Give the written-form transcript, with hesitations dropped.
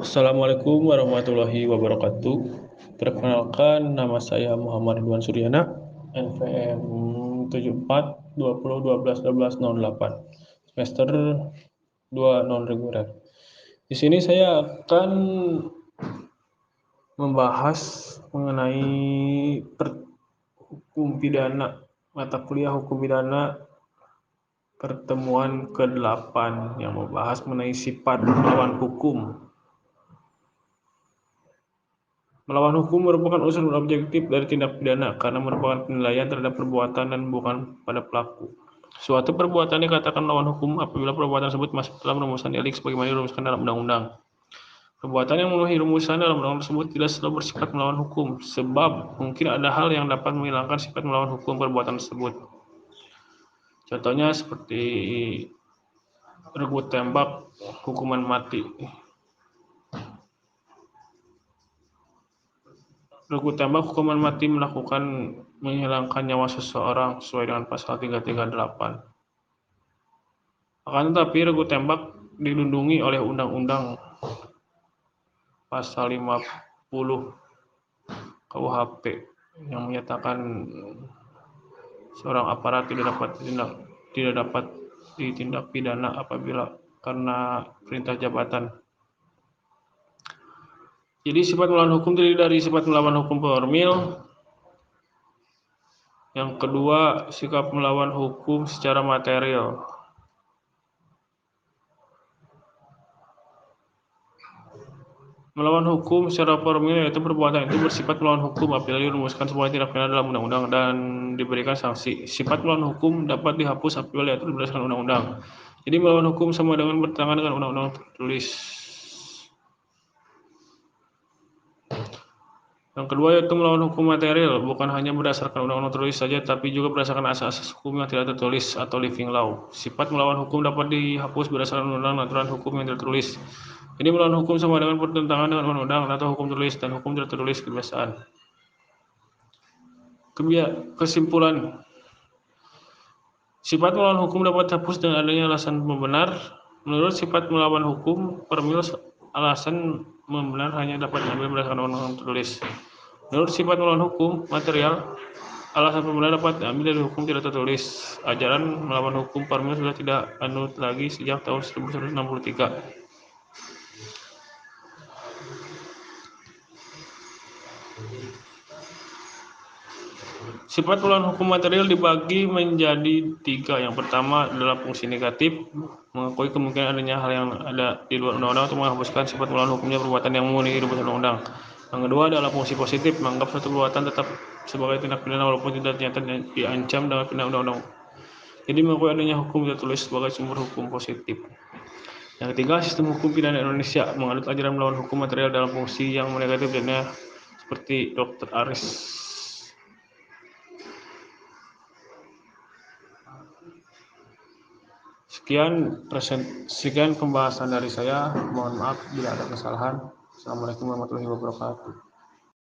Assalamualaikum warahmatullahi wabarakatuh. Perkenalkan, nama saya Muhammad Ridwan Suryana, NPM 74 20 12 12 08, semester 2 non reguler. Di sini saya akan membahas mengenai hukum pidana, mata kuliah hukum pidana pertemuan ke-8 yang membahas mengenai sifat melawan hukum. Melawan hukum merupakan unsur objektif dari tindak pidana karena merupakan penilaian terhadap perbuatan dan bukan pada pelaku. Suatu perbuatan dikatakan melawan hukum apabila perbuatan tersebut masuk dalam rumusan delik sebagaimana dirumuskan dalam undang-undang. Perbuatan yang memenuhi rumusan dalam undang-undang tersebut tidak selalu bersifat melawan hukum, sebab mungkin ada hal yang dapat menghilangkan sifat melawan hukum perbuatan tersebut. Contohnya seperti regu tembak, hukuman mati. Regu tembak hukuman mati melakukan menghilangkan nyawa seseorang sesuai dengan pasal 338. Akan tetapi regu tembak dilindungi oleh Undang-Undang pasal 50 KUHP yang menyatakan seorang aparat tidak dapat ditindak pidana apabila karena perintah jabatan. Jadi sifat melawan hukum terdiri dari sifat melawan hukum formil. Yang kedua, sikap melawan hukum secara material. Melawan hukum secara formil yaitu perbuatan itu bersifat melawan hukum apabila dirumuskan sebuah tindak pidana dalam undang-undang dan diberikan sanksi. Sifat melawan hukum dapat dihapus apabila diatur berdasarkan undang-undang. Jadi melawan hukum sama dengan bertentangan dengan undang-undang tertulis. Yang kedua yaitu melawan hukum material, bukan hanya berdasarkan undang-undang tertulis saja, tapi juga berdasarkan asas-asas hukum yang tidak tertulis atau living law. Sifat melawan hukum dapat dihapus berdasarkan undang-undang aturan hukum yang tertulis. Jadi melawan hukum sama dengan bertentangan dengan undang-undang atau hukum tertulis dan hukum tidak tertulis kebiasaan. Kesimpulan, sifat melawan hukum dapat dihapus dengan adanya alasan pembenar. Menurut sifat melawan hukum formil, alasan pembenar hanya dapat diambil berdasarkan undang-undang tertulis. Menurut sifat melawan hukum material, alasan pembenar dapat diambil dari hukum tidak tertulis. Ajaran melawan hukum formil sudah tidak anut lagi sejak tahun 1963. Sifat melawan hukum material dibagi menjadi 3. Yang pertama adalah fungsi negatif, mengakui kemungkinan adanya hal yang ada di luar undang-undang untuk menghapuskan sifat melawan hukumnya perbuatan yang memenuhi rumusan undang-undang. Yang kedua adalah fungsi positif, menganggap suatu perbuatan tetap sebagai tindak pidana walaupun tidak ternyata diancam dengan pidana undang-undang. Jadi mengakui adanya hukum tidak tertulis sebagai sumber hukum positif. Yang ketiga, sistem hukum pidana Indonesia menganut ajaran melawan hukum material dalam fungsi yang negatif dan seperti Dr. Aris. Sekian pembahasan dari saya. Mohon maaf bila ada kesalahan. Assalamualaikum warahmatullahi wabarakatuh.